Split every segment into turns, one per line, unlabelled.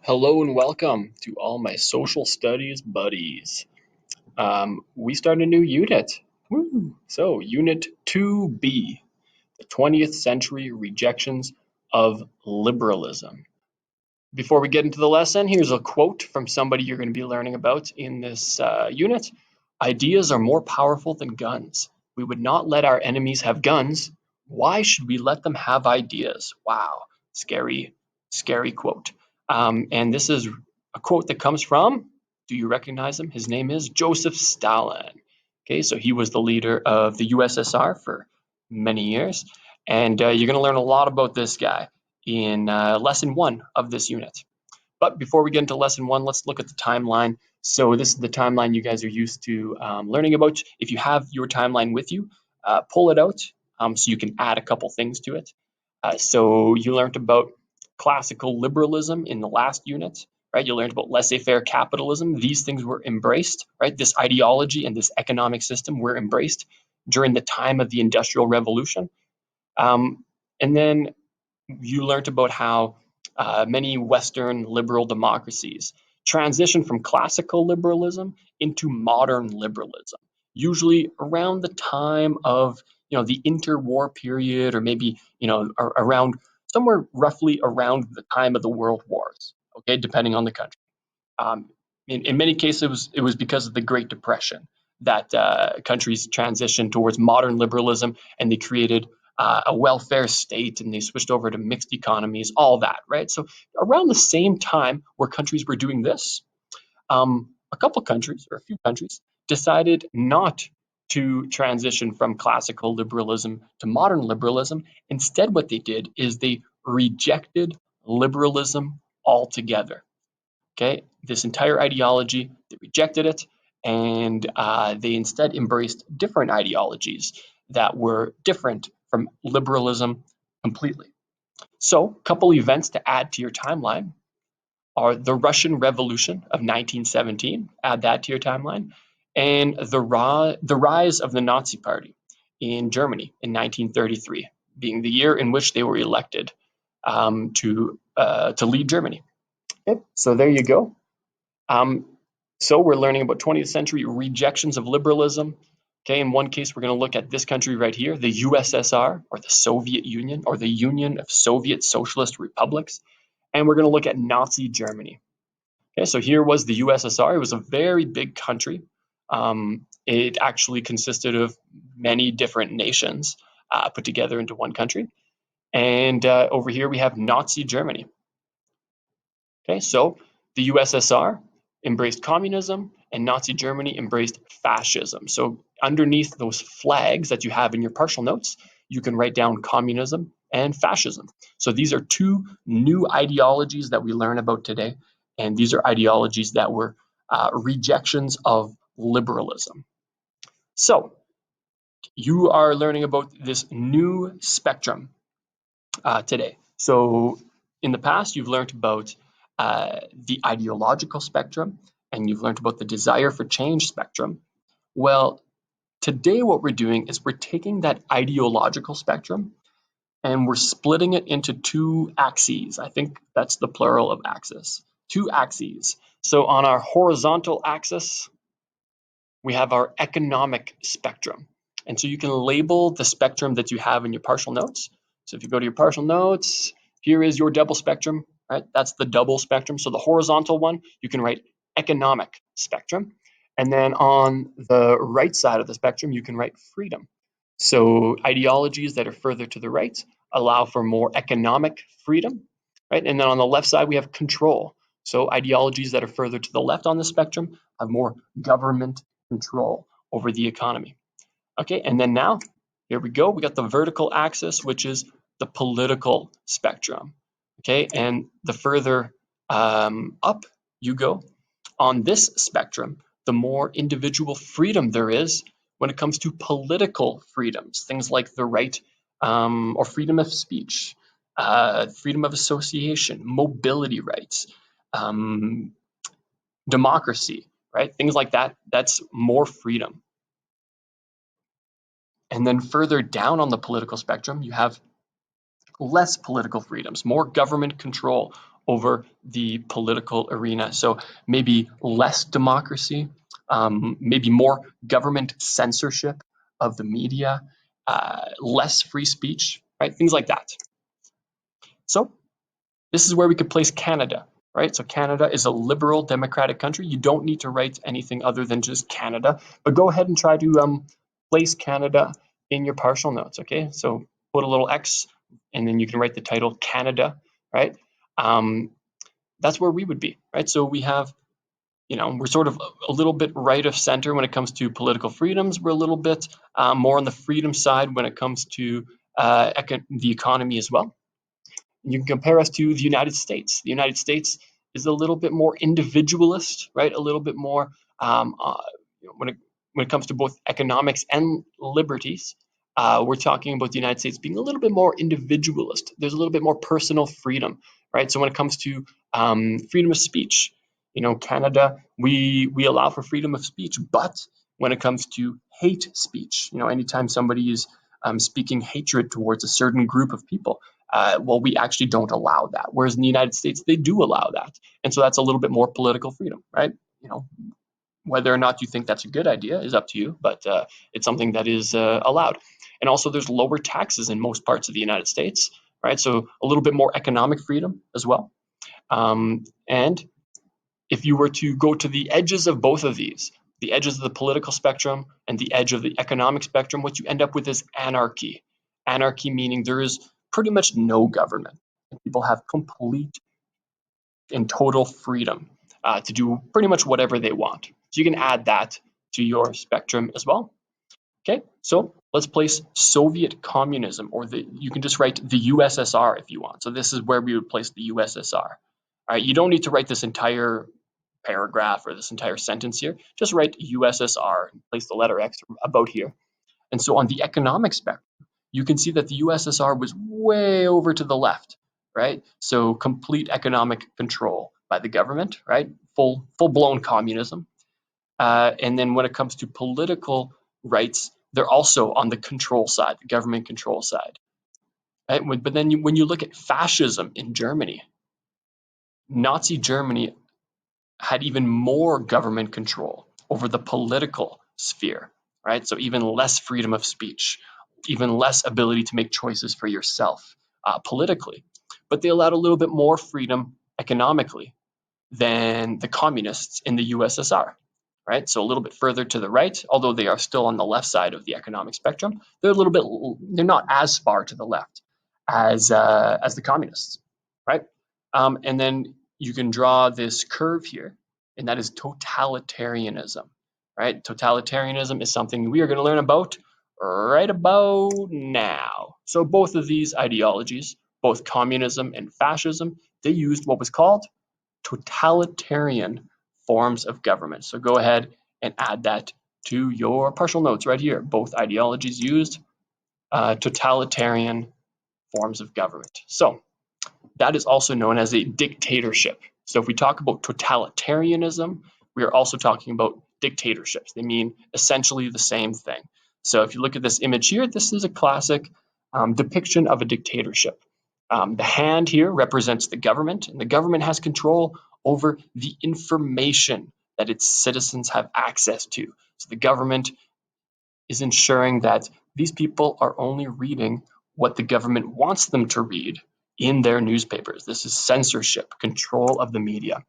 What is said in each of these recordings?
Hello and welcome to all my social studies buddies. We start a new unit. Woo! So, Unit 2B, the 20th Century Rejections of Liberalism. Before we get into the lesson, here's a quote from somebody you're going to be learning about in this unit. Ideas are more powerful than guns. We would not let our enemies have guns. Why should we let them have ideas? Wow, scary, scary quote. And this is a quote that comes from, do you recognize him? His name is Joseph Stalin. Okay, so he was the leader of the USSR for many years. And you're going to learn a lot about this guy in lesson 1 of this unit. But before we get into lesson 1, let's look at the timeline. So this is the timeline you guys are used to learning about. If you have your timeline with you, pull it out so you can add a couple things to it. So you learned about classical liberalism in the last unit, right? You learned about laissez-faire capitalism. These things were embraced, right? This ideology and this economic system were embraced during the time of the Industrial Revolution. And then you learned about how many Western liberal democracies transition from classical liberalism into modern liberalism, usually around the time of the interwar period, or maybe around somewhere roughly around the time of the world wars. Okay, depending on the country. In many cases, it was because of the Great Depression that countries transitioned towards modern liberalism, and they created a welfare state, and they switched over to mixed economies, all that, right? So around the same time where countries were doing this, a couple countries, or a few countries, decided not to transition from classical liberalism to modern liberalism. Instead, what they did is they rejected liberalism altogether. Okay, this entire ideology, they rejected it, and they instead embraced different ideologies that were different from liberalism completely. So, a couple events to add to your timeline are the Russian Revolution of 1917, add that to your timeline, and the rise of the Nazi Party in Germany in 1933, being the year in which they were elected to lead Germany. Okay, so there you go. So we're learning about 20th century rejections of liberalism. Okay, in one case, we're going to look at this country right here, the USSR, or the Soviet Union, or the Union of Soviet Socialist Republics. And we're going to look at Nazi Germany. Okay, so here was the USSR. It was a very big country. It actually consisted of many different nations put together into one country. And over here we have Nazi Germany. Okay, so the USSR embraced communism, and Nazi Germany embraced fascism. So underneath those flags that you have in your partial notes, you can write down communism and fascism. So these are two new ideologies that we learn about today, and these are ideologies that were rejections of liberalism. So you are learning about this new spectrum today. So in the past, you've learned about the ideological spectrum, and you've learned about the desire for change spectrum. Well, today what we're doing is we're taking that ideological spectrum and we're splitting it into two axes. I think that's the plural of axis. Two axes. So on our horizontal axis, we have our economic spectrum. And so you can label the spectrum that you have in your partial notes. So if you go to your partial notes, here is your double spectrum, right? That's the double spectrum. So the horizontal one, you can write economic spectrum. And then on the right side of the spectrum, you can write freedom. So ideologies that are further to the right allow for more economic freedom, right? And then on the left side, we have control. So ideologies that are further to the left on the spectrum have more government control over the economy. Okay, and then now, here we go. We got the vertical axis, which is the political spectrum. Okay, and the further up you go on this spectrum, the more individual freedom there is when it comes to political freedoms, things like the right or freedom of speech, freedom of association, mobility rights, democracy, right? Things like that. That's more freedom. And then further down on the political spectrum, you have less political freedoms, more government control over the political arena. So maybe less democracy, maybe more government censorship of the media, less free speech, right? Things like that. So this is where we could place Canada, right? So Canada is a liberal democratic country. You don't need to write anything other than just Canada, but go ahead and try to place Canada in your partial notes, okay? So put a little X, and then you can write the title Canada, right? That's where we would be, right? So we have, we're sort of a little bit right of center when it comes to political freedoms. We're a little bit more on the freedom side when it comes to the economy as well. You can compare us to the United States. The United States is a little bit more individualist, right? A little bit more when it comes to both economics and liberties. We're talking about the United States being a little bit more individualist. There's a little bit more personal freedom, right? So when it comes to freedom of speech, Canada, we allow for freedom of speech, but when it comes to hate speech, anytime somebody is speaking hatred towards a certain group of people, well, we actually don't allow that. Whereas in the United States, they do allow that. And so that's a little bit more political freedom, right? Whether or not you think that's a good idea is up to you, but it's something that is allowed. And also there's lower taxes in most parts of the United States, right? So a little bit more economic freedom as well. And if you were to go to the edges of both of these, the edges of the political spectrum and the edge of the economic spectrum, what you end up with is anarchy. Anarchy meaning there is pretty much no government. People have complete and total freedom to do pretty much whatever they want. So you can add that to your spectrum as well. Okay, so let's place Soviet communism, or you can just write the USSR if you want. So this is where we would place the USSR. All right, you don't need to write this entire paragraph or this entire sentence here. Just write USSR and place the letter X about here. And so on the economic spectrum, you can see that the USSR was way over to the left, right? So complete economic control by the government, right? Full-blown communism. And then when it comes to political rights, they're also on the control side, the government control side. Right? But then when you look at fascism in Germany, Nazi Germany had even more government control over the political sphere, right? So even less freedom of speech, even less ability to make choices for yourself politically. But they allowed a little bit more freedom economically than the communists in the USSR, right? So a little bit further to the right, although they are still on the left side of the economic spectrum, they're not as far to the left as the communists, right? And then you can draw this curve here, and that is totalitarianism, right? Totalitarianism is something we are going to learn about right about now. So both of these ideologies, both communism and fascism, they used what was called totalitarian forms of government. So go ahead and add that to your partial notes right here. Both ideologies used totalitarian forms of government. So that is also known as a dictatorship. So if we talk about totalitarianism, we are also talking about dictatorships. They mean essentially the same thing. So if you look at this image here, this is a classic depiction of a dictatorship. The hand here represents the government, and the government has control over the information that its citizens have access to. So the government is ensuring that these people are only reading what the government wants them to read in their newspapers. This is censorship, control of the media.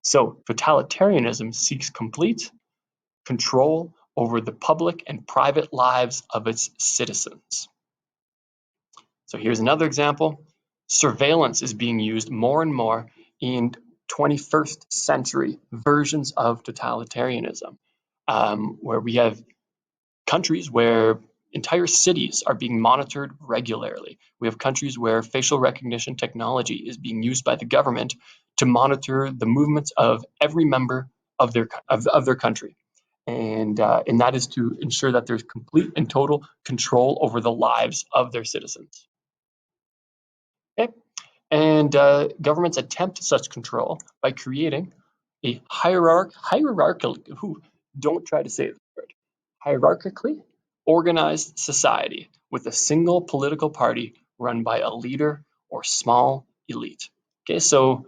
So totalitarianism seeks complete control over the public and private lives of its citizens. So here's another example. Surveillance is being used more and more in 21st century versions of totalitarianism, where we have countries where entire cities are being monitored regularly. We have countries where facial recognition technology is being used by the government to monitor the movements of every member of their country. And that is to ensure that there's complete and total control over the lives of their citizens. Okay? And governments attempt such control by creating a hierarchical, don't try to say the word, hierarchically organized society with a single political party run by a leader or small elite. Okay, so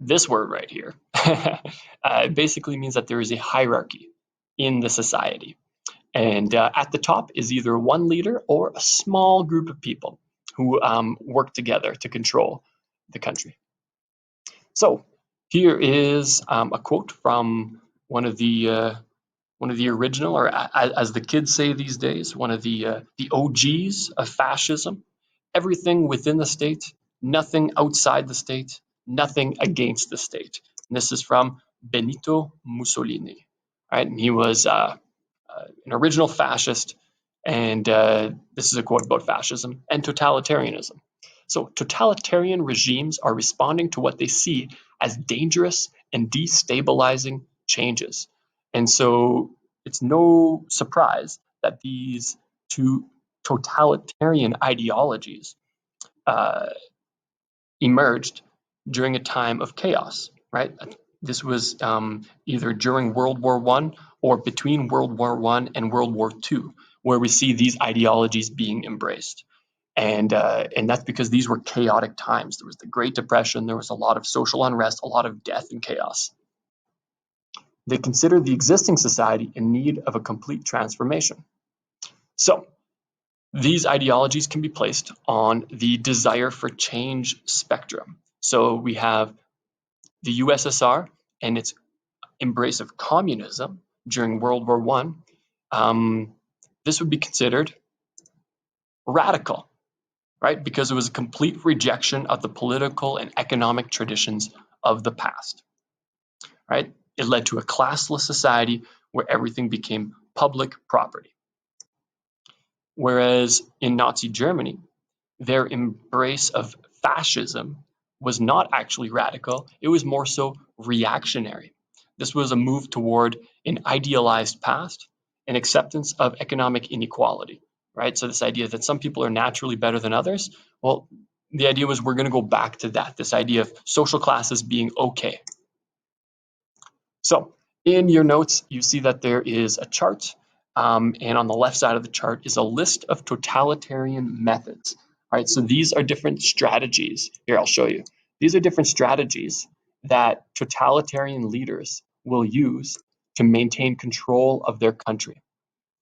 this word right here it basically means that there is a hierarchy in the society. And at the top is either one leader or a small group of people who work together to control the country. So here is a quote from one of the original, or as the kids say these days, one of the OGs of fascism. Everything within the state, nothing outside the state, nothing against the state. And this is from Benito Mussolini. Right? And he was an original fascist, and this is a quote about fascism and totalitarianism. So totalitarian regimes are responding to what they see as dangerous and destabilizing changes. And so it's no surprise that these two totalitarian ideologies emerged during a time of chaos, right? This was either during World War I or between World War I and World War II, where we see these ideologies being embraced. And that's because these were chaotic times. There was the Great Depression, there was a lot of social unrest, a lot of death and chaos. They considered the existing society in need of a complete transformation. So these ideologies can be placed on the desire for change spectrum. So we have the USSR and its embrace of communism during World War I. This would be considered radical, right? Because it was a complete rejection of the political and economic traditions of the past, right? It led to a classless society where everything became public property. Whereas in Nazi Germany, their embrace of fascism was not actually radical, it was more so reactionary. This was a move toward an idealized past and acceptance of economic inequality, right? So this idea that some people are naturally better than others, well, the idea was we're going to go back to that, this idea of social classes being okay. So in your notes, you see that there is a chart, and on the left side of the chart is a list of totalitarian methods. All right, so these are different strategies. Here, I'll show you. These are different strategies that totalitarian leaders will use to maintain control of their country.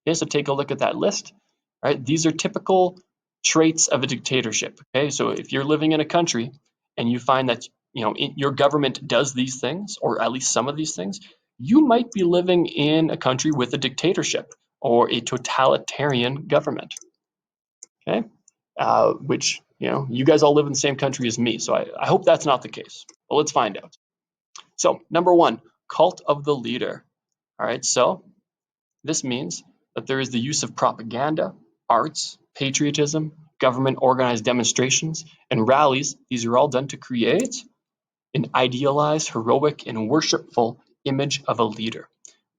Okay, so take a look at that list. All right, these are typical traits of a dictatorship. Okay, so if you're living in a country and you find that your government does these things, or at least some of these things, you might be living in a country with a dictatorship or a totalitarian government. Okay, which you guys all live in the same country as me, so I hope that's not the case. But let's find out. So number one, cult of the leader. All right, so this means that there is the use of propaganda, arts, patriotism, government organized demonstrations, and rallies. These are all done to create an idealized, heroic, and worshipful image of a leader,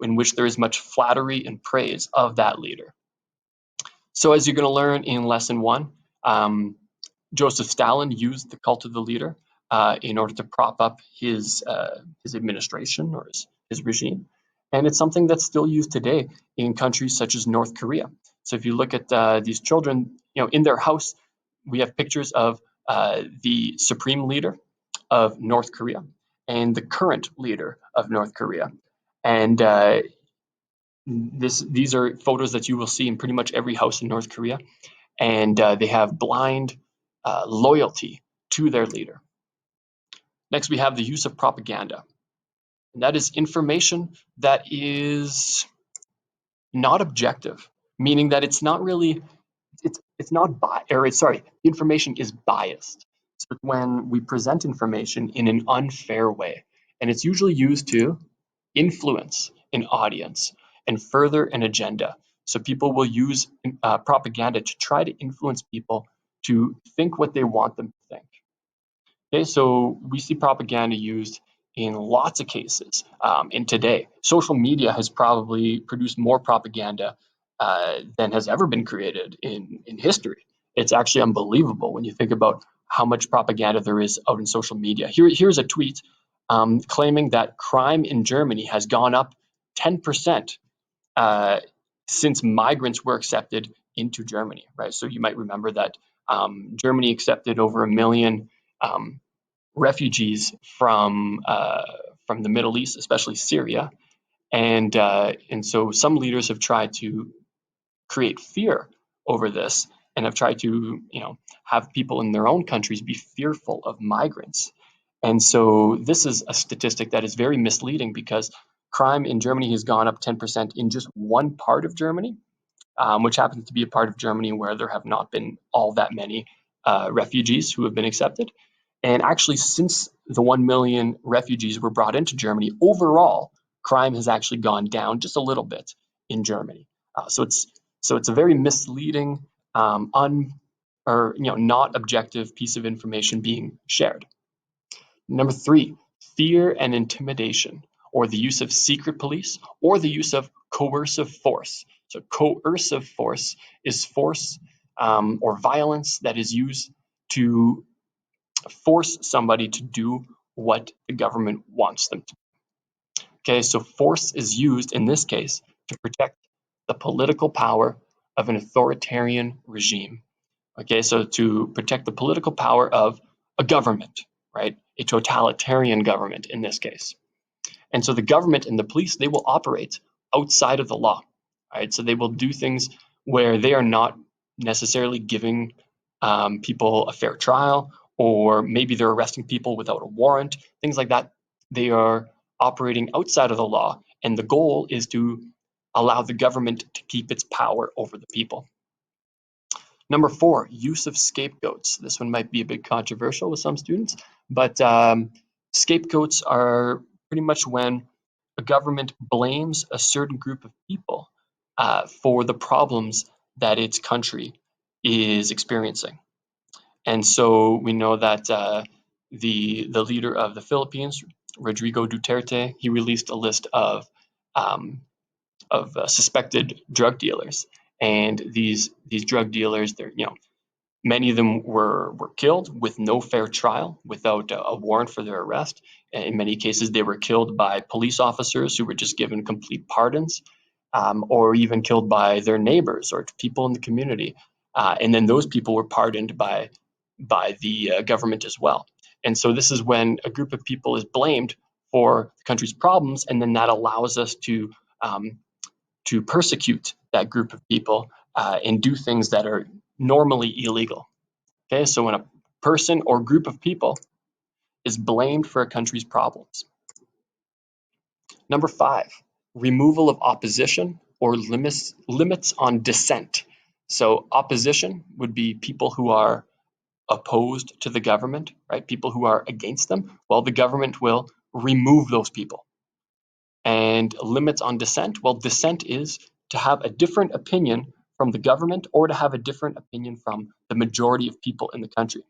in which there is much flattery and praise of that leader. So as you're going to learn in lesson 1, Joseph Stalin used the cult of the leader in order to prop up his administration or his regime. And it's something that's still used today in countries such as North Korea. So if you look at these children, in their house, we have pictures of the supreme leader of North Korea and the current leader of North Korea. And these are photos that you will see in pretty much every house in North Korea. And they have blind loyalty to their leader. Next, we have the use of propaganda. And that is information that is not objective, meaning that it's not really, it's not information is biased. So when we present information in an unfair way, and it's usually used to influence an audience and further an agenda. So people will use propaganda to try to influence people to think what they want them to think. Okay, so we see propaganda used in lots of cases. And today, social media has probably produced more propaganda than has ever been created in history. It's actually unbelievable when you think about how much propaganda there is out in social media. Here's a tweet claiming that crime in Germany has gone up 10% since migrants were accepted into Germany, right? So you might remember that Germany accepted over 1 million refugees from the Middle East, especially Syria, and so some leaders have tried to create fear over this and have tried to, have people in their own countries be fearful of migrants. And so this is a statistic that is very misleading because crime in Germany has gone up 10% in just one part of Germany, which happens to be a part of Germany where there have not been all that many refugees who have been accepted. And actually, since the 1 million refugees were brought into Germany, overall, crime has actually gone down just a little bit in Germany. So it's a very misleading, not objective piece of information being shared. Number 3, fear and intimidation, or the use of secret police, or the use of coercive force. So coercive force is force or violence that is used to force somebody to do what the government wants them to. Okay, so force is used in this case to protect the political power of an authoritarian regime. Okay, so to protect the political power of a government, right? A totalitarian government in this case. And so the government and the police, they will operate outside of the law, right? So they will do things where they are not necessarily giving people a fair trial, or maybe they're arresting people without a warrant, things like that. They are operating outside of the law, and the goal is to allow the government to keep its power over the people. Number 4, use of scapegoats. This one might be a bit controversial with some students, but scapegoats are pretty much when a government blames a certain group of people for the problems that its country is experiencing. And so we know that the leader of the Philippines, Rodrigo Duterte, he released a list of suspected drug dealers, and these drug dealers, they're many of them were killed with no fair trial, without a warrant for their arrest. In many cases, they were killed by police officers who were just given complete pardons, or even killed by their neighbors or people in the community. And then those people were pardoned by the government as well. And so this is when a group of people is blamed for the country's problems, and then that allows us to persecute that group of people and do things that are normally illegal. Okay, so when a person or group of people is blamed for a country's problems. Number 5, removal of opposition or limits on dissent. So opposition would be people who are opposed to the government, right? People who are against them. Well, the government will remove those people. And limits on dissent, well, dissent is to have a different opinion from the government, or to have a different opinion from the majority of people in the country.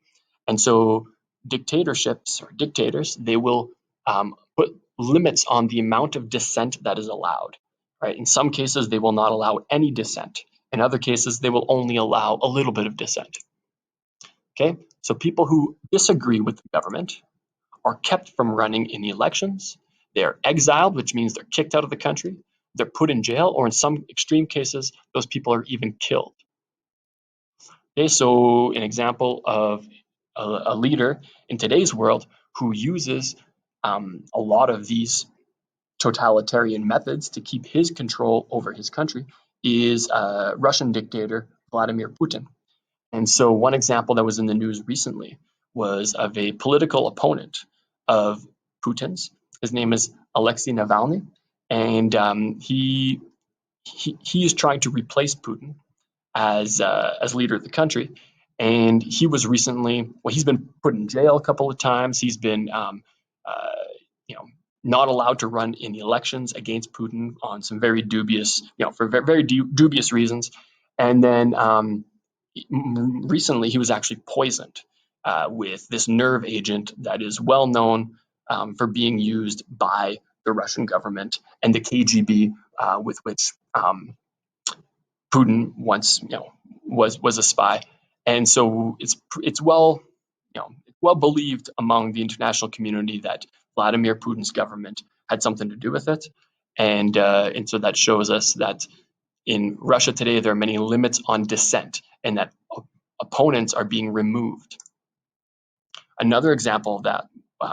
And so dictatorships or dictators, they will put limits on the amount of dissent that is allowed, right? In some cases, they will not allow any dissent. In other cases, they will only allow a little bit of dissent. Okay, so people who disagree with the government are kept from running in the elections. They're exiled, which means they're kicked out of the country. They're put in jail, or in some extreme cases, those people are even killed. Okay, so an example of a leader in today's world who uses a lot of these totalitarian methods to keep his control over his country is Russian dictator Vladimir Putin. And so one example that was in the news recently was of a political opponent of Putin's. His name is Alexei Navalny, and he is trying to replace Putin as leader of the country. And he was recently, well, he's been put in jail a couple of times. He's been, not allowed to run in the elections against Putin on some very dubious, for very dubious reasons. And then recently, he was actually poisoned with this nerve agent that is well known for being used by the Russian government and the KGB, with which Putin once, was a spy. And so it's well believed among the international community that Vladimir Putin's government had something to do with it. And so that shows us that in Russia today, there are many limits on dissent, and that opponents are being removed. Another example of that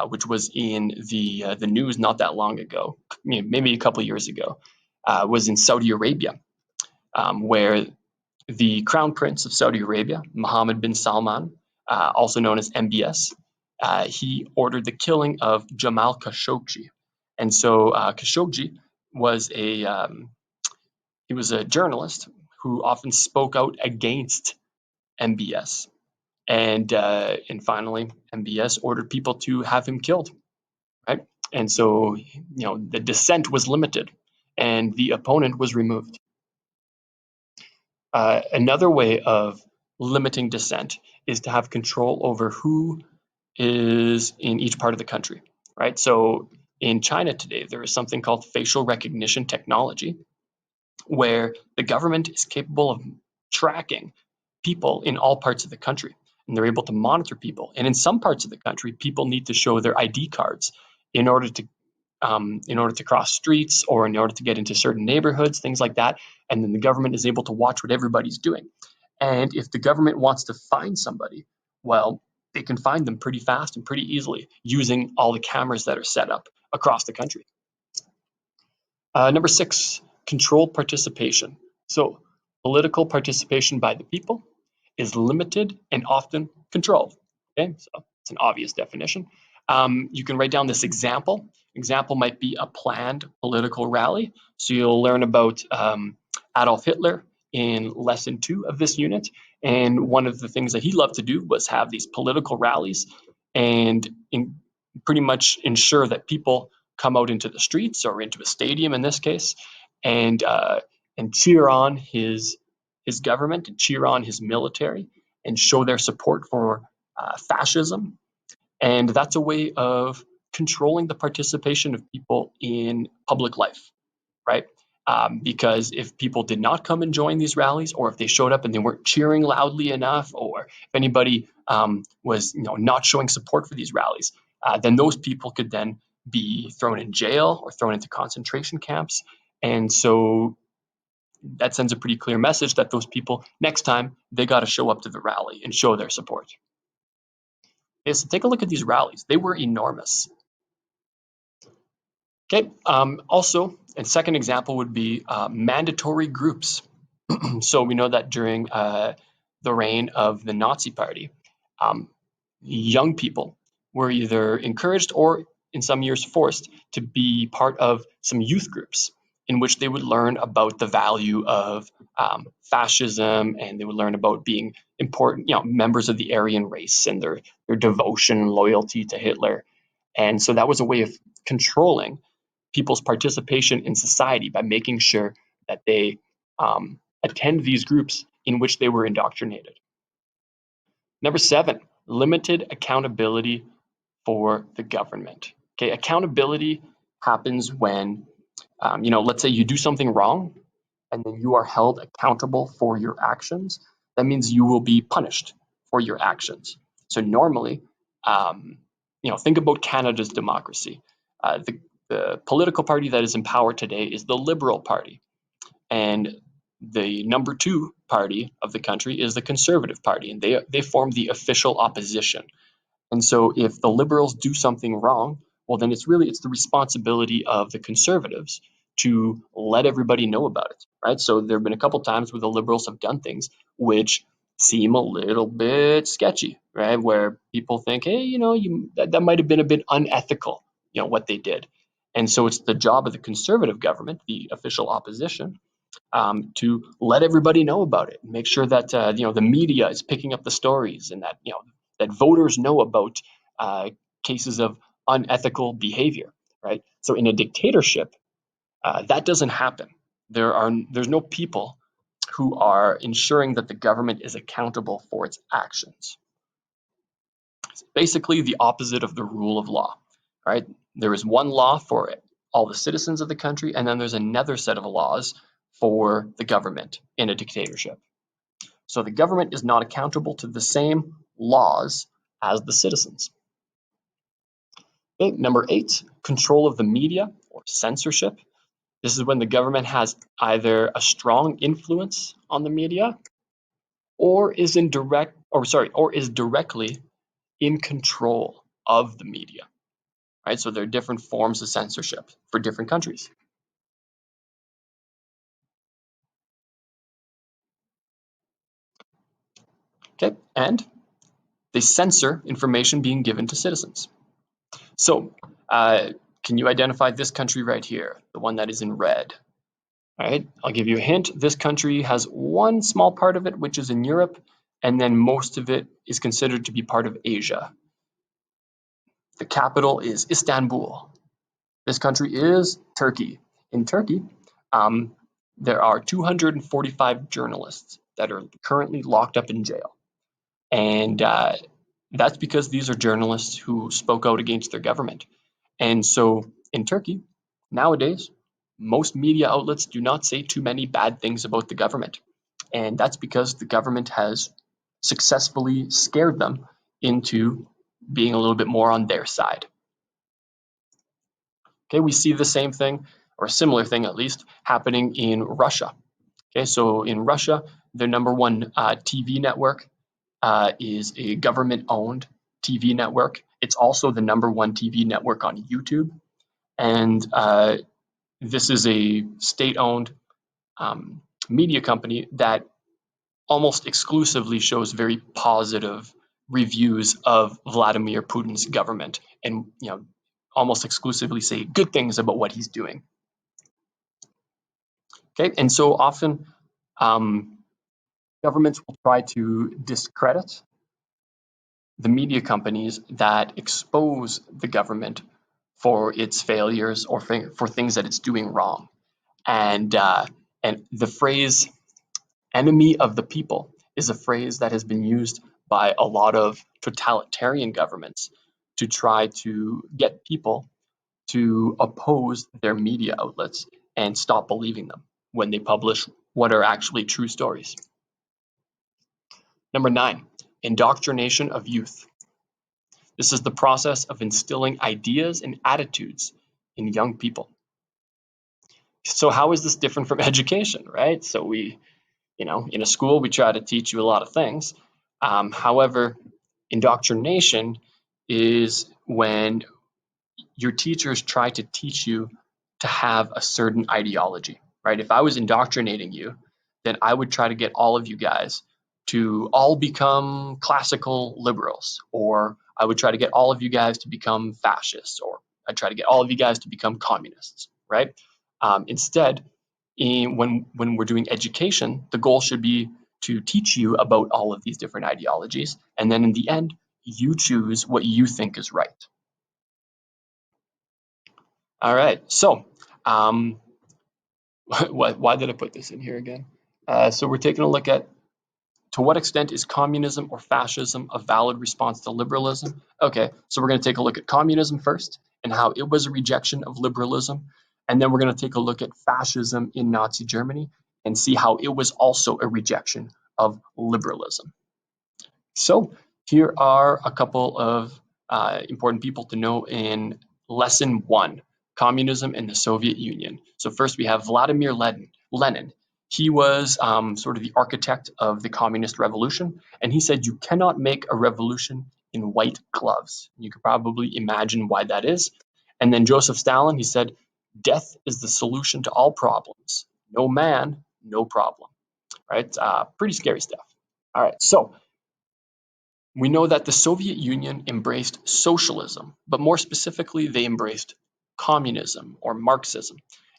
which was in the news not that long ago, maybe a couple of years ago, was in Saudi Arabia, where the Crown Prince of Saudi Arabia, Mohammed bin Salman, also known as MBS, he ordered the killing of Jamal Khashoggi. And so Khashoggi was he was a journalist who often spoke out against MBS. And finally, MBS ordered people to have him killed, right? And so, the dissent was limited and the opponent was removed. Another way of limiting dissent is to have control over who is in each part of the country, right? So in China today, there is something called facial recognition technology, where the government is capable of tracking people in all parts of the country, and they're able to monitor people. And in some parts of the country, people need to show their ID cards in order to cross streets or in order to get into certain neighborhoods, things like that. And then the government is able to watch what everybody's doing. And if the government wants to find somebody, well, they can find them pretty fast and pretty easily using all the cameras that are set up across the country. Number 6, controlled participation. So political participation by the people is limited and often controlled. Okay, so it's an obvious definition. You can write down this example. Example might be a planned political rally. So you'll learn about Adolf Hitler in lesson 2 of this unit. And one of the things that he loved to do was have these political rallies and pretty much ensure that people come out into the streets or into a stadium in this case and cheer on his government and cheer on his military and show their support for fascism. And that's a way of controlling the participation of people in public life, right? Because if people did not come and join these rallies, or if they showed up and they weren't cheering loudly enough, or if anybody was not showing support for these rallies, then those people could then be thrown in jail or thrown into concentration camps. And so that sends a pretty clear message that those people, next time, they got to show up to the rally and show their support. Okay, so take a look at these rallies. They were enormous. Okay, also, a second example would be mandatory groups. So we know that during the reign of the Nazi Party, young people were either encouraged or in some years forced to be part of some youth groups in which they would learn about the value of fascism, and they would learn about being important, members of the Aryan race and their devotion and loyalty to Hitler. And so that was a way of controlling people's participation in society by making sure that they attend these groups in which they were indoctrinated. Number 7, limited accountability for the government. Okay, accountability happens when, let's say you do something wrong and then you are held accountable for your actions. That means you will be punished for your actions. So normally, think about Canada's democracy. The political party that is in power today is the Liberal Party. And the number 2 party of the country is the Conservative Party, and they form the official opposition. And so if the Liberals do something wrong, well, then it's the responsibility of the Conservatives to let everybody know about it, right? So there have been a couple times where the Liberals have done things which seem a little bit sketchy, right? Where people think, hey, that might have been a bit unethical, what they did. And so it's the job of the Conservative government, the official opposition, to let everybody know about it, make sure that the media is picking up the stories, and that that voters know about cases of unethical behavior, right? So in a dictatorship, that doesn't happen. There's no people who are ensuring that the government is accountable for its actions. It's basically the opposite of the rule of law, right? There is one law for all the citizens of the country, and then there's another set of laws for the government in a dictatorship. So the government is not accountable to the same laws as the citizens. Okay, number 8, control of the media or censorship. This is when the government has either a strong influence on the media or is directly in control of the media. right? So there are different forms of censorship for different countries. Okay, and they censor information being given to citizens. So, can you identify this country right here, the one that is in red? All right, I'll give you a hint. This country has one small part of it, which is in Europe, and then most of it is considered to be part of Asia. The capital is Istanbul. This country is Turkey. In Turkey, there are 245 journalists that are currently locked up in jail. And that's because these are journalists who spoke out against their government. And so in Turkey, nowadays, most media outlets do not say too many bad things about the government. And that's because the government has successfully scared them into being a little bit more on their side. Okay, we see the same thing, or a similar thing at least, happening in Russia. Okay, so in Russia, their number one TV network is a government-owned TV network. It's also the number one TV network on YouTube. And this is a state-owned media company that almost exclusively shows very positive reviews of Vladimir Putin's government, and almost exclusively say good things about what he's doing. Okay, and so often governments will try to discredit the media companies that expose the government for its failures or for things that it's doing wrong. And the phrase "enemy of the people" is a phrase that has been used by a lot of totalitarian governments to try to get people to oppose their media outlets and stop believing them when they publish what are actually true stories. Number 9, indoctrination of youth. This is the process of instilling ideas and attitudes in young people. So how is this different from education, right? So we, in a school, we try to teach you a lot of things. However, indoctrination is when your teachers try to teach you to have a certain ideology, right? If I was indoctrinating you, then I would try to get all of you guys to all become classical liberals, or I would try to get all of you guys to become fascists, or I'd try to get all of you guys to become communists, right? Instead, when we're doing education, the goal should be to teach you about all of these different ideologies, and then in the end, you choose what you think is right. All right, so why did I put this in here again? So we're taking a look at, to what extent is communism or fascism a valid response to liberalism? Okay, so we're going to take a look at communism first and how it was a rejection of liberalism. And then we're going to take a look at fascism in Nazi Germany and see how it was also a rejection of liberalism. So here are a couple of important people to know in lesson 1, communism and the Soviet Union. So first we have Vladimir Lenin. He was sort of the architect of the communist revolution, and he said you cannot make a revolution in white gloves. You could probably imagine why that is. And then Joseph Stalin, he said, death is the solution to all problems. No man, no problem. Right? Pretty scary stuff. All right, so we know that the Soviet Union embraced socialism, but more specifically, they embraced communism or Marxism.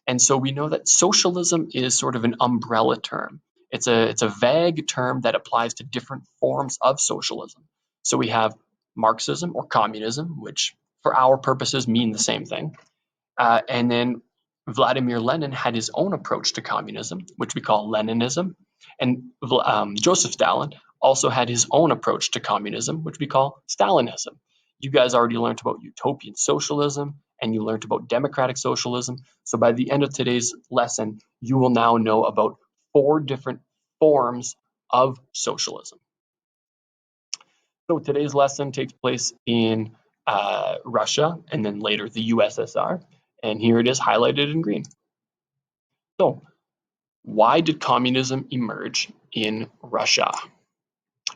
And so we know that socialism is sort of an umbrella term. It's a vague term that applies to different forms of socialism. So we have Marxism or communism, which for our purposes mean the same thing. And then Vladimir Lenin had his own approach to communism, which we call Leninism. And Joseph Stalin also had his own approach to communism, which we call Stalinism. You guys already learned about utopian socialism and you learned about democratic socialism. So by the end of today's lesson, you will now know about 4 different forms of socialism. So today's lesson takes place in Russia and then later the USSR. And here it is highlighted in green. So why did communism emerge in Russia?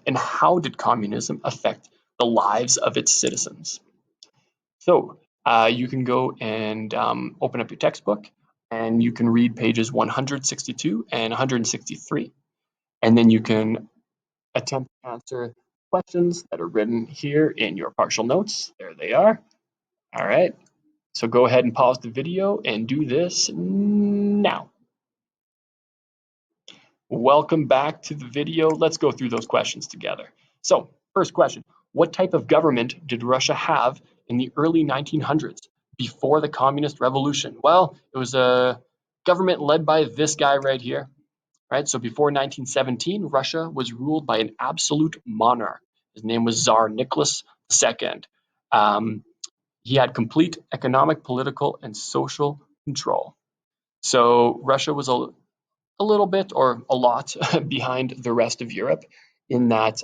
And how did communism affect the lives of its citizens? So You can go and open up your textbook, and you can read pages 162 and 163, and then you can attempt to answer questions that are written here in your partial notes. There they are. All right, so go ahead and pause the video and do this now. Welcome back to the video. Let's go through those questions together. So, first question, what type of government did Russia have in the early 1900s before the communist revolution? Well, it was a government led by this guy right here, right? So before 1917, Russia was ruled by an absolute monarch. His name was Tsar Nicholas II. He had complete economic, political, and social control. So Russia was a little bit or a lot behind the rest of Europe in that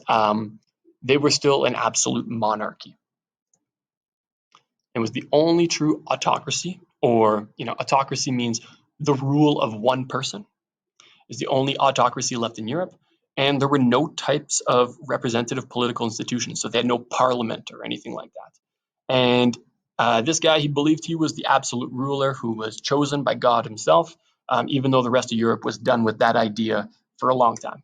they were still an absolute monarchy. It was the only true autocracy, or autocracy means the rule of one person. Is the only autocracy left in Europe, and there were no types of representative political institutions, so they had no parliament or anything like that. And this guy, he believed he was the absolute ruler who was chosen by God himself, even though the rest of Europe was done with that idea for a long time.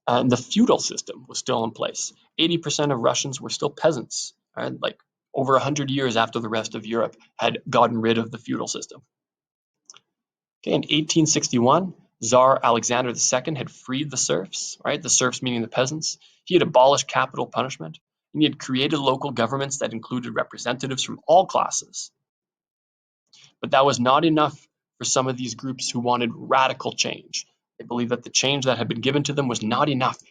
And the feudal system was still in place. 80% of Russians were still peasants, right? Like over 100 years after the rest of Europe had gotten rid of the feudal system. Okay, in 1861, Tsar Alexander II had freed the serfs, right? The serfs meaning the peasants. He had abolished capital punishment, and he had created local governments that included representatives from all classes. But that was not enough for some of these groups who wanted radical change. They believed that the change that had been given to them was not enough.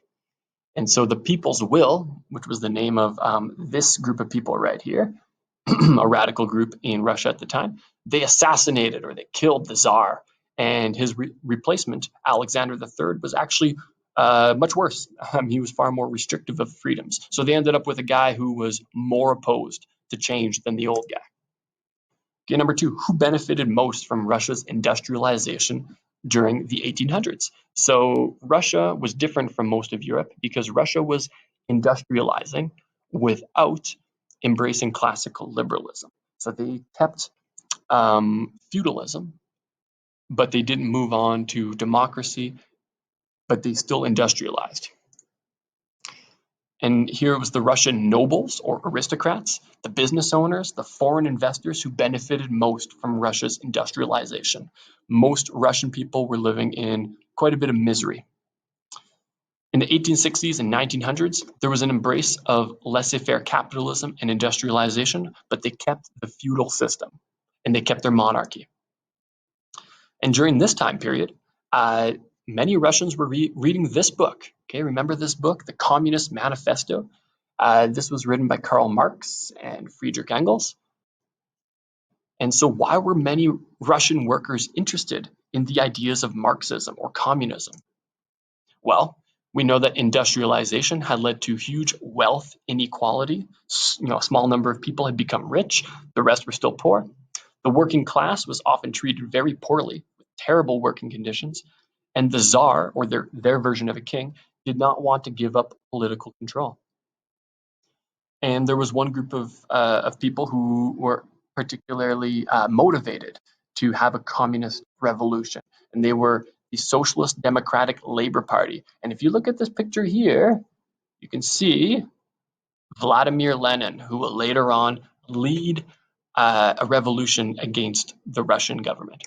And so the People's Will, which was the name of this group of people right here, a radical group in Russia at the time, they assassinated or they killed the Tsar. And his replacement, Alexander III, was actually much worse. He was far more restrictive of freedoms. So they ended up with a guy who was more opposed to change than the old guy. Okay, number two, who benefited most from Russia's industrialization during the 1800s? So Russia was different from most of Europe because Russia was industrializing without embracing classical liberalism. So they kept feudalism, but they didn't move on to democracy, but they still industrialized. And here was the Russian nobles or aristocrats, the business owners, the foreign investors who benefited most from Russia's industrialization. Most Russian people were living in quite a bit of misery. In the 1860s and 1900s, there was an embrace of laissez-faire capitalism and industrialization, but they kept the feudal system and they kept their monarchy. And during this time period, many Russians were reading this book. Okay, remember this book, The Communist Manifesto? This was written by Karl Marx and Friedrich Engels. And so why were many Russian workers interested in the ideas of Marxism or communism? Well, we know that industrialization had led to huge wealth inequality. A small number of people had become rich, the rest were still poor. The working class was often treated very poorly, with terrible working conditions, and the Tsar, or their version of a king, did not want to give up political control. And there was one group of people who were particularly motivated to have a communist revolution, and they were the Socialist Democratic Labor Party. And if you look at this picture here, you can see Vladimir Lenin, who will later on lead a revolution against the Russian government.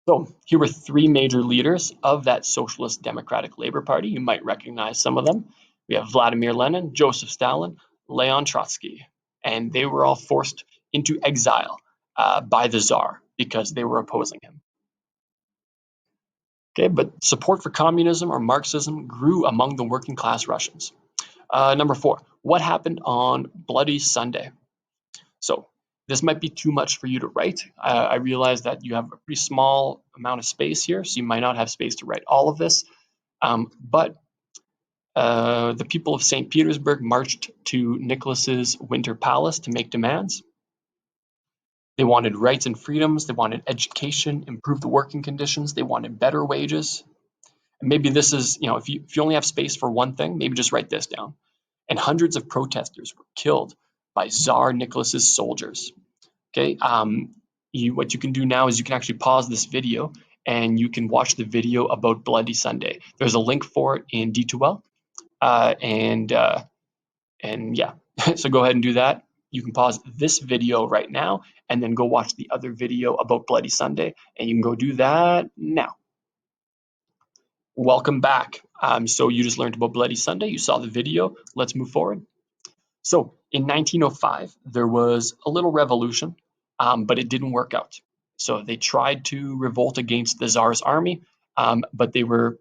So here were three major leaders of that Socialist Democratic Labor Party. You might recognize some of them. We have Vladimir Lenin, Joseph Stalin, Leon Trotsky, and they were all forced into exile by the Tsar because they were opposing him. Okay, but support for communism or Marxism grew among the working class Russians. Number four, what happened on Bloody Sunday? So this might be too much for you to write. I realize that you have a pretty small amount of space here, so you might not have space to write all of this. But the people of St. Petersburg marched to Nicholas's Winter Palace to make demands. They wanted rights and freedoms. They wanted education, improve the working conditions. They wanted better wages. And maybe this is, if you only have space for one thing, maybe just write this down. And hundreds of protesters were killed by Tsar Nicholas's soldiers. Okay, what you can do now is you can actually pause this video and you can watch the video about Bloody Sunday. There's a link for it in D2L, and yeah, so go ahead and do that. You can pause this video right now and then go watch the other video about Bloody Sunday, and you can go do that now. Welcome back. So you just learned about Bloody Sunday. You saw the video. Let's move forward. So in 1905, there was a little revolution, but it didn't work out. So they tried to revolt against the Tsar's army, but they were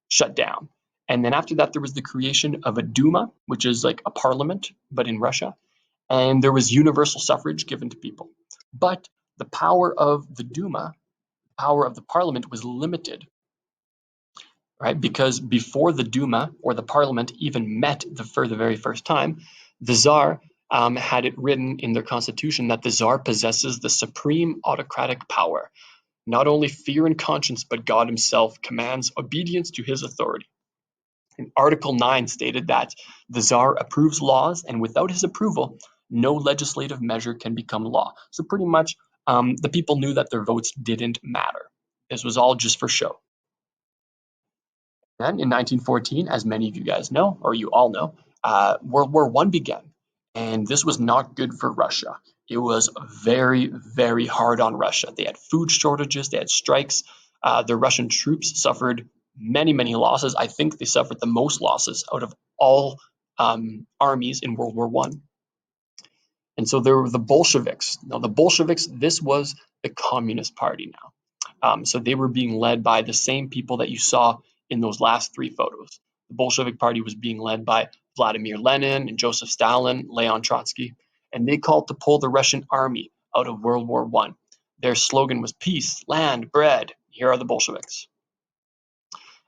shut down. And then after that, there was the creation of a Duma, which is like a parliament, but in Russia. And there was universal suffrage given to people. But the power of the Duma, power of the parliament, was limited, right? Because before the Duma or the parliament even met for the very first time, the Tsar had it written in their constitution that the Tsar possesses the supreme autocratic power. Not only fear and conscience, but God himself commands obedience to his authority. And Article 9 stated that the Tsar approves laws, and without his approval, no legislative measure can become law. So pretty much the people knew that their votes didn't matter. This was all just for show. Then in 1914, as many of you guys know, or you all know, World War I began. And this was not good for Russia. It was very, very hard on Russia. They had food shortages, they had strikes. The Russian troops suffered many, many losses. I think they suffered the most losses out of all armies in World War I. And so there were the Bolsheviks. Now, the Bolsheviks, this was the Communist Party now. So they were being led by the same people that you saw in those last three photos. The Bolshevik Party was being led by Vladimir Lenin and Joseph Stalin, Leon Trotsky, and they called to pull the Russian army out of World War I. Their slogan was peace, land, bread. Here are the Bolsheviks.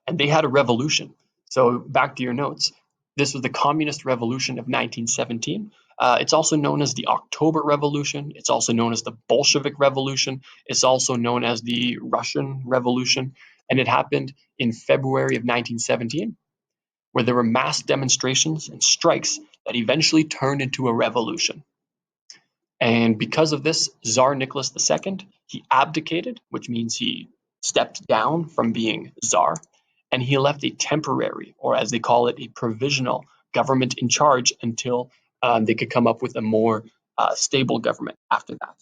And they had a revolution. So back to your notes. This was the Communist Revolution of 1917. It's also known as the October Revolution. It's also known as the Bolshevik Revolution. It's also known as the Russian Revolution. And it happened in February of 1917, where there were mass demonstrations and strikes that eventually turned into a revolution. And because of this, Tsar Nicholas II, he abdicated, which means he stepped down from being Tsar, and he left a temporary, or as they call it, a provisional government in charge until they could come up with a more stable government after that.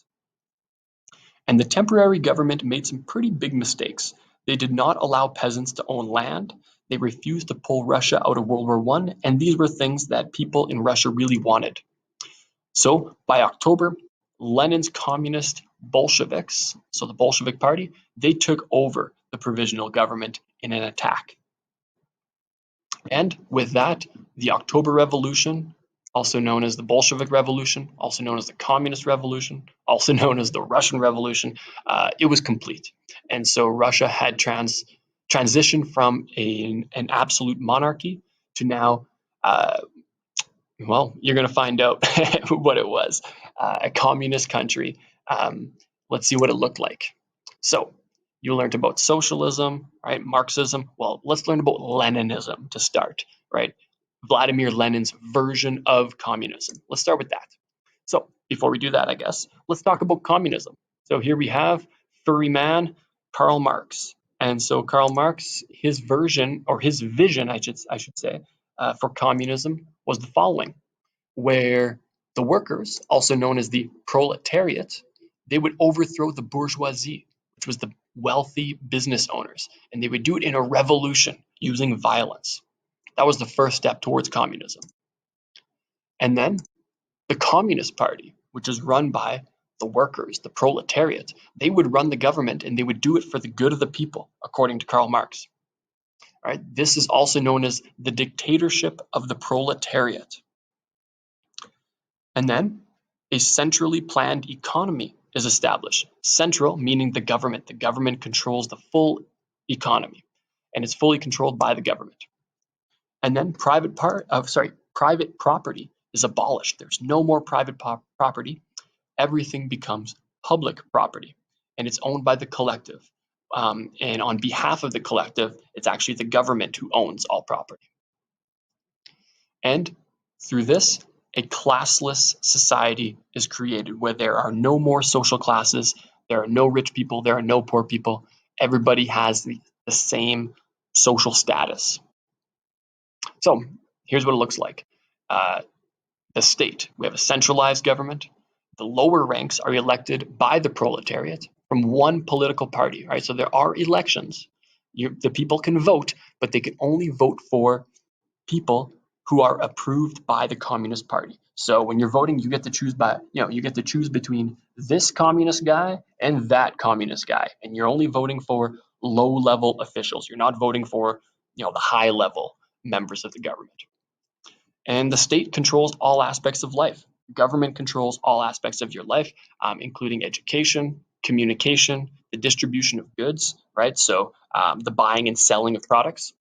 And the temporary government made some pretty big mistakes. They did not allow peasants to own land. They refused to pull Russia out of World War I, and these were things that people in Russia really wanted. So by October, Lenin's communist Bolsheviks, so the Bolshevik Party, they took over the provisional government in an attack. And with that, the October Revolution, also known as the Bolshevik Revolution, also known as the Communist Revolution, also known as the Russian Revolution, it was complete. And so Russia had transitioned from an absolute monarchy to now, well, you're going to find out what it was, a communist country. Let's see what it looked like. So you learned about socialism, right? Marxism. Well, let's learn about Leninism to start, right? Vladimir Lenin's version of communism. Let's start with that. So before we do that, I guess, let's talk about communism. So here we have furry man, Karl Marx. And so Karl Marx, his version, or his vision, I should say, for communism was the following, where the workers, also known as the proletariat, they would overthrow the bourgeoisie, which was the wealthy business owners, and they would do it in a revolution using violence. That was the first step towards communism. And then the Communist Party, which is run by the workers, the proletariat, they would run the government and they would do it for the good of the people, according to Karl Marx. All right, this is also known as the dictatorship of the proletariat. And then a centrally planned economy is established. Central meaning the government. The government controls the full economy, and it's fully controlled by the government. And then private property is abolished. There's no more private property. Everything becomes public property, and it's owned by the collective. And on behalf of the collective, it's actually the government who owns all property. And through this, a classless society is created where there are no more social classes, there are no rich people, there are no poor people. Everybody has the same social status. So here's what it looks like. The state, we have a centralized government. The lower ranks are elected by the proletariat from one political party, right? So there are elections. The people can vote, but they can only vote for people who are approved by the Communist Party. So when you're voting, you get to choose between this communist guy and that communist guy, and you're only voting for low-level officials. You're not voting for, the high-level members of the government. And the state controls all aspects of life. Government controls all aspects of your life, including education, communication, the distribution of goods, right? So the buying and selling of products.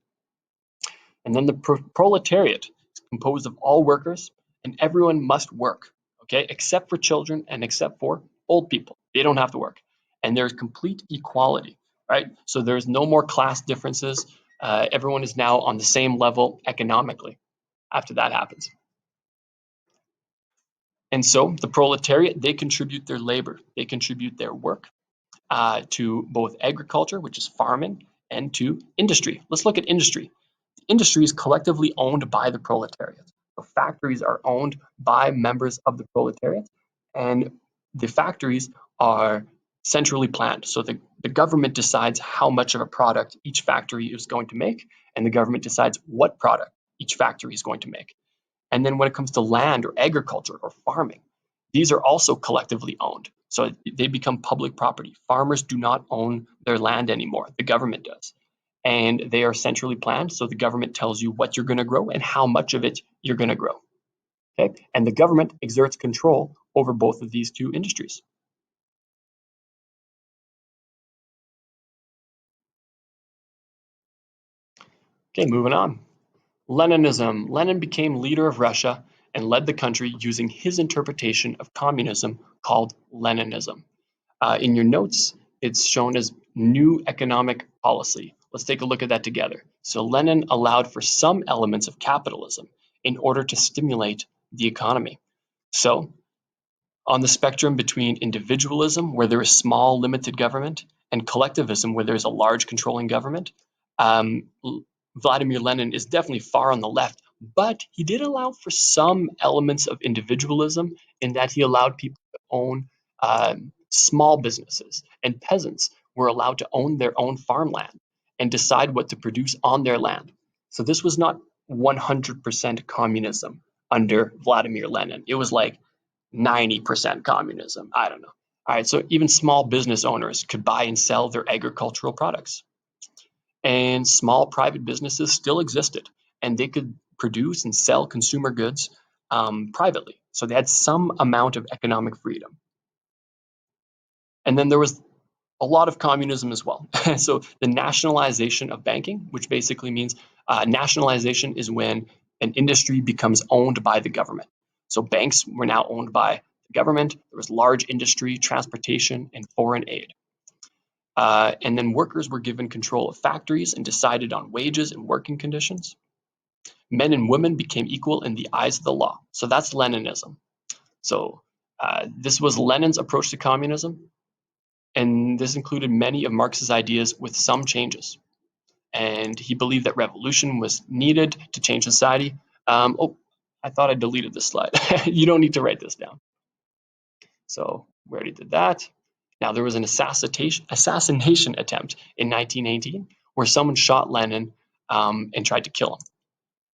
And then the proletariat is composed of all workers, and everyone must work, okay, except for children and except for old people. They don't have to work. And there's complete equality, right? So there's no more class differences. Everyone is now on the same level economically after that happens. And so the proletariat, they contribute their labor, they contribute their work to both agriculture, which is farming, and to industry. Let's look at industry. Industry is collectively owned by the proletariat. So factories are owned by members of the proletariat, and the factories are centrally planned. So the government decides how much of a product each factory is going to make, and the government decides what product each factory is going to make. And then when it comes to land or agriculture or farming, these are also collectively owned. So they become public property. Farmers do not own their land anymore. The government does. And they are centrally planned. So the government tells you what you're going to grow and how much of it you're going to grow. Okay? And the government exerts control over both of these two industries. Okay, moving on. Leninism. Lenin became leader of Russia and led the country using his interpretation of communism called Leninism. In your notes, it's shown as new economic policy. Let's take a look at that together. So Lenin allowed for some elements of capitalism in order to stimulate the economy. So on the spectrum between individualism, where there is small, limited government, and collectivism, where there's a large controlling government, um, Vladimir Lenin is definitely far on the left, but he did allow for some elements of individualism in that he allowed people to own small businesses, and peasants were allowed to own their own farmland and decide what to produce on their land. So this was not 100% communism under Vladimir Lenin. It was like 90% communism. I don't know. All right, so even small business owners could buy and sell their agricultural products. And small private businesses still existed, and they could produce and sell consumer goods privately. So they had some amount of economic freedom. And then there was a lot of communism as well. So the nationalization of banking, which basically means nationalization is when an industry becomes owned by the government. So banks were now owned by the government. There was large industry, transportation, and foreign aid. And then workers were given control of factories and decided on wages and working conditions. Men and women became equal in the eyes of the law. So that's Leninism. So this was Lenin's approach to communism, and this included many of Marx's ideas with some changes. And he believed that revolution was needed to change society. I thought I deleted this slide. You don't need to write this down. So we already did that. Now, there was an assassination attempt in 1918 where someone shot Lenin and tried to kill him.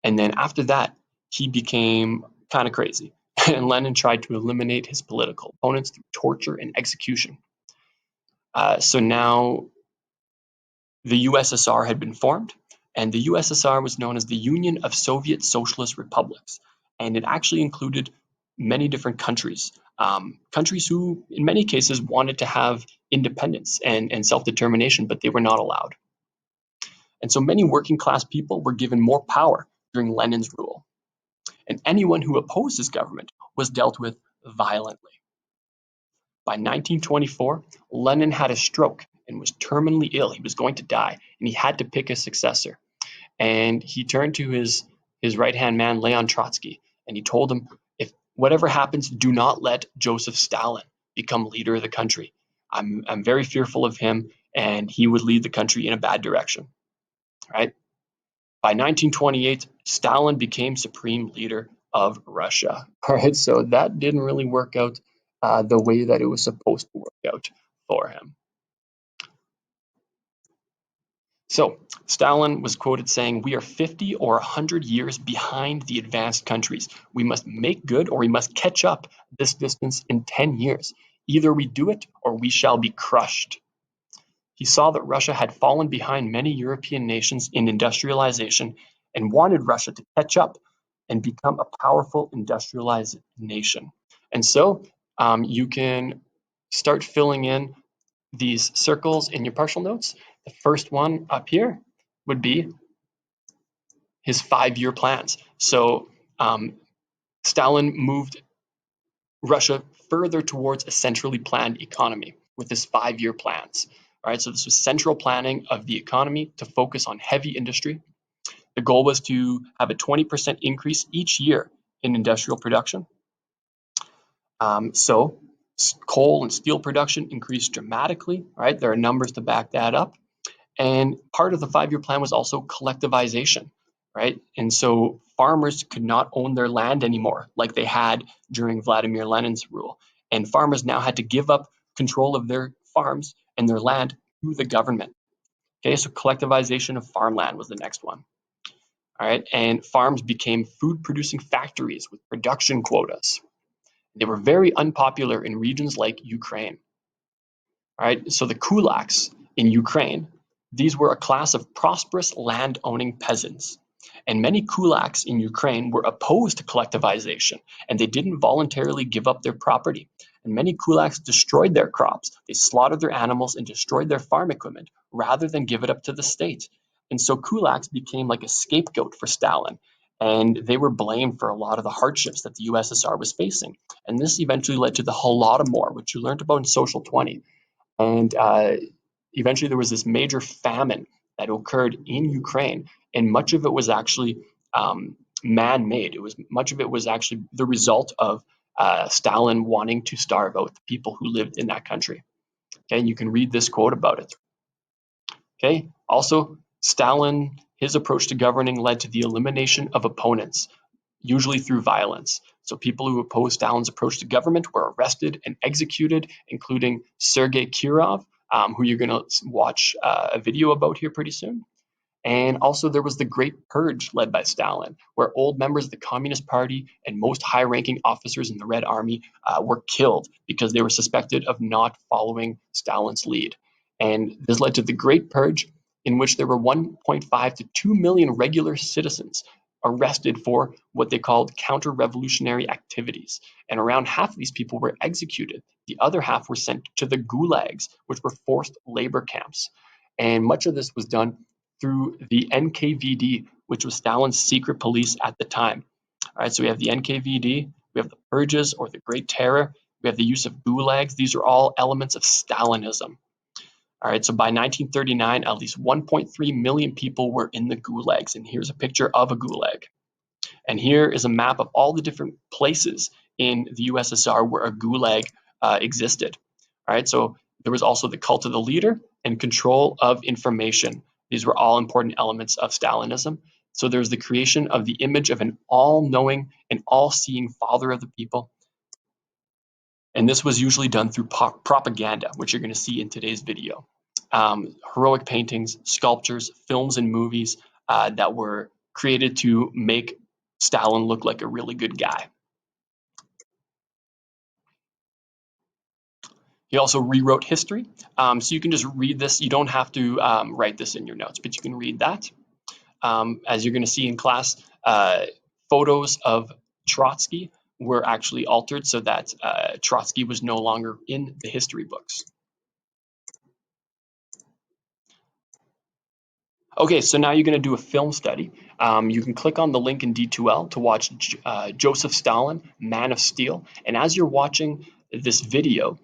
And then after that, he became kind of crazy. And Lenin tried to eliminate his political opponents through torture and execution. So now the USSR had been formed, and the USSR was known as the Union of Soviet Socialist Republics. And it actually included many different countries, countries who, in many cases, wanted to have independence and self-determination, but they were not allowed. And so many working class people were given more power during Lenin's rule. And anyone who opposed his government was dealt with violently. By 1924, Lenin had a stroke and was terminally ill. He was going to die, and he had to pick a successor. And he turned to his right-hand man, Leon Trotsky, and he told him, if whatever happens, do not let Joseph Stalin become leader of the country. I'm very fearful of him, and he would lead the country in a bad direction. Right? By 1928, Stalin became supreme leader of Russia. All right, so that didn't really work out the way that it was supposed to work out for him. So Stalin was quoted saying, "We are 50 or 100 years behind the advanced countries. We must make good or we must catch up this distance in 10 years. Either we do it or we shall be crushed." He saw that Russia had fallen behind many European nations in industrialization and wanted Russia to catch up and become a powerful industrialized nation. And so you can start filling in these circles in your partial notes. The first one up here would be his 5-year plans. So Stalin moved Russia further towards a centrally planned economy with his 5-year plans. All right, so this was central planning of the economy to focus on heavy industry. The goal was to have a 20% increase each year in industrial production. So coal and steel production increased dramatically. Right, there are numbers to back that up. And part of the 5-year plan was also collectivization, right? And so farmers could not own their land anymore like they had during Vladimir Lenin's rule. And farmers now had to give up control of their farms and their land to the government. Okay, so collectivization of farmland was the next one. All right, and farms became food producing factories with production quotas. They were very unpopular in regions like Ukraine. All right, so the kulaks in Ukraine, these were a class of prosperous land-owning peasants. And many kulaks in Ukraine were opposed to collectivization, and they didn't voluntarily give up their property. And many kulaks destroyed their crops. They slaughtered their animals and destroyed their farm equipment rather than give it up to the state. And so kulaks became like a scapegoat for Stalin, and they were blamed for a lot of the hardships that the USSR was facing. And this eventually led to the Holodomor, which you learned about in Social 20. And eventually there was this major famine that occurred in Ukraine, and much of it was actually man-made. Much of it was actually the result of Stalin wanting to starve out the people who lived in that country. Okay, and you can read this quote about it. Okay, also Stalin, his approach to governing led to the elimination of opponents, usually through violence. So people who opposed Stalin's approach to government were arrested and executed, including Sergei Kirov, who you're going to watch a video about here pretty soon. And also there was the Great Purge led by Stalin, where old members of the Communist Party and most high-ranking officers in the Red Army were killed because they were suspected of not following Stalin's lead. And this led to the Great Purge, in which there were 1.5 to 2 million regular citizens arrested for what they called counter-revolutionary activities. And around half of these people were executed. The other half were sent to the gulags, which were forced labor camps. And much of this was done through the NKVD, which was Stalin's secret police at the time. All right, so we have the NKVD, we have the purges or the Great Terror, we have the use of gulags. These are all elements of Stalinism. All right, so by 1939, at least 1.3 million people were in the gulags, and here's a picture of a gulag. And here is a map of all the different places in the USSR where a gulag existed. All right, so there was also the cult of the leader and control of information. These were all important elements of Stalinism. So there's the creation of the image of an all-knowing and all-seeing father of the people. And this was usually done through propaganda, which you're going to see in today's video. Heroic paintings, sculptures, films, and movies that were created to make Stalin look like a really good guy. He also rewrote history. So you can just read this. You don't have to write this in your notes, but you can read that. As you're going to see in class, photos of Trotsky were actually altered so that Trotsky was no longer in the history books. Okay, so now you're going to do a film study. You can click on the link in D2L to watch Joseph Stalin, Man of Steel. And as you're watching this video,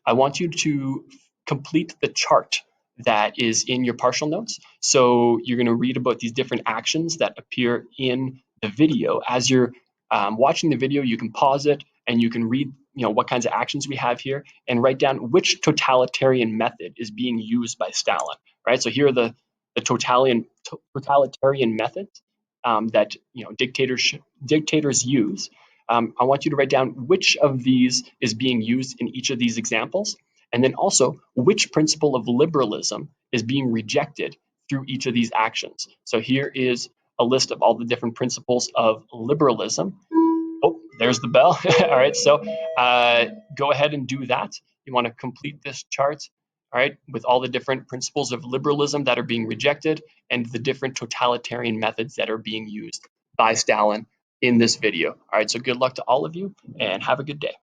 I want you to complete the chart that is in your partial notes. So you're going to read about these different actions that appear in the video as you're watching the video, you can pause it and you can read, what kinds of actions we have here and write down which totalitarian method is being used by Stalin, right? So here are the totalitarian methods that dictators use. I want you to write down which of these is being used in each of these examples, and then also which principle of liberalism is being rejected through each of these actions. So here is a list of all the different principles of liberalism. Oh, there's the bell. All right, so go ahead and do that. You want to complete this chart, all right, with all the different principles of liberalism that are being rejected and the different totalitarian methods that are being used by Stalin in this video. All right, so good luck to all of you and have a good day.